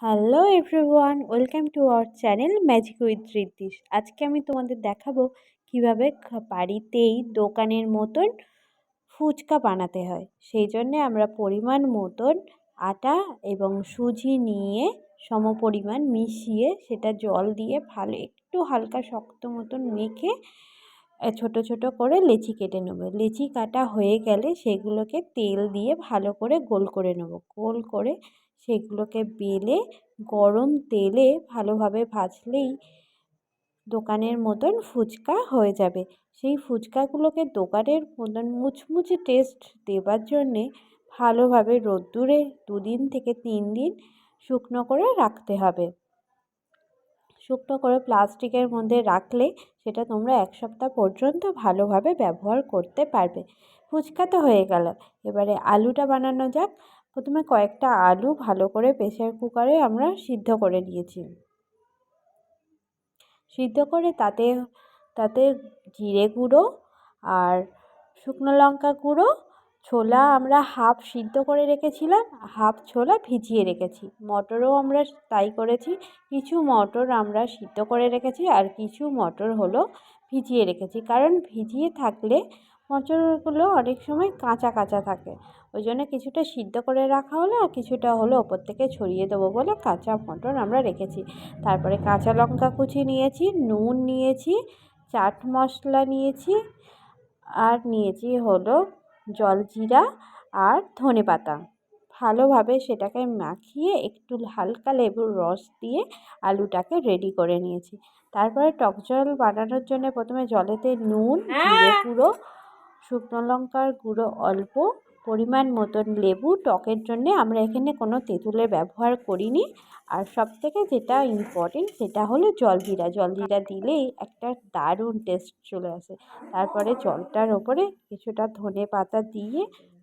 Hello everyone, welcome to our channel magic with Riddhi's. আজকে আমি তোমাদের দেখাবো কিভাবে বাড়িতেই দোকানের মতন ফুচকা বানাতে হয়। সেই জন্যে আমরা পরিমাণ মতন আটা এবং সুজি নিয়ে সমপরিমাণ মিশিয়ে সেটা জল দিয়ে ভালো একটু হালকা শক্ত মতন মেখে ছোট ছোট করে লেচি কেটে নেবো। লেচি কাটা হয়ে গেলে সেগুলোকে তেল দিয়ে ভালো করে গোল করে নেবো। গোল করে সেগুলোকে বেলে গরম তেলে ভালোভাবে ভাজলেই দোকানের মতন ফুচকা হয়ে যাবে। সেই ফুচকাগুলোকে দোকানের মতন মুচমুচে টেস্ট দেবার জন্যে ভালোভাবে রোদ্দুরে 2 দিন থেকে 3 দিন শুকনো করে রাখতে হবে। শুকনো করে প্লাস্টিকের মধ্যে রাখলে সেটা তোমরা 1 সপ্তাহ পর্যন্ত ভালোভাবে ব্যবহার করতে পারবে। ফুচকা তো হয়ে গেল, এবারে আলুটা বানানো যাক। প্রথমে কয়েকটা আলু ভালো করে প্রেসার কুকারে আমরা সিদ্ধ করে নিয়েছি। সিদ্ধ করে তাতে জিরে গুঁড়ো আর শুকনো লঙ্কা গুঁড়ো, ছোলা আমরা হাফ সিদ্ধ করে রেখেছিলাম, হাফ ছোলা ভিজিয়ে রেখেছি। মটরও আমরা তাই করেছি, কিছু মটর আমরা সিদ্ধ করে রেখেছি আর কিছু মটর হলো ভিজিয়ে রেখেছি। কারণ ভিজিয়ে থাকলে মটরগুলো অনেক সময় কাঁচা কাঁচা থাকে, ওই জন্য কিছুটা সিদ্ধ করে রাখা হলো আর কিছুটা হলো ওপর থেকে ছড়িয়ে দেবো বলে কাঁচা মটর আমরা রেখেছি। তারপরে কাঁচা লঙ্কা কুচি নিয়েছি, নুন নিয়েছি, চাট মশলা নিয়েছি, আর নিয়েছি হলো জলজিরা আর ধনেপাতা। ভালোভাবে সেটাকে মাখিয়ে একটু হালকা লেবুর রস দিয়ে আলুটাকে রেডি করে নিয়েছি। তারপরে টক জল বানানোর জন্য প্রথমে জলেতে নুন, জিরে গুঁড়ো, শুকনো লঙ্কার গুঁড়ো অল্প, পরিমাণ মতন লেবু, টকের জন্যে আমরা এখানে কোনো তেঁতুলের ব্যবহার করিনি। আর সবথেকে যেটা ইম্পর্টেন্ট সেটা হলো জলজিরা দিলেই একটা দারুণ টেস্ট চলে আসে। তারপরে জলটার ওপরে কিছুটা ধনেপাতা দিয়ে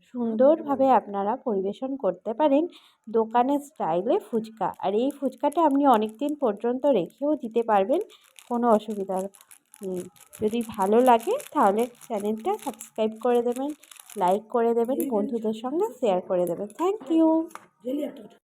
সুন্দরভাবে আপনারা পরিবেশন করতে পারেন দোকানের স্টাইলে ফুচকা। আর এই ফুচকাটা আপনি অনেক দিন পর্যন্ত রেখেও দিতে পারবেন, কোনো অসুবিধা নেই। যদি ভালো লাগে তাহলে চ্যানেলটা সাবস্ক্রাইব করে দেবেন, লাইক করে দেবেন, বন্ধুদের সঙ্গে শেয়ার করে দেবেন। Thank you.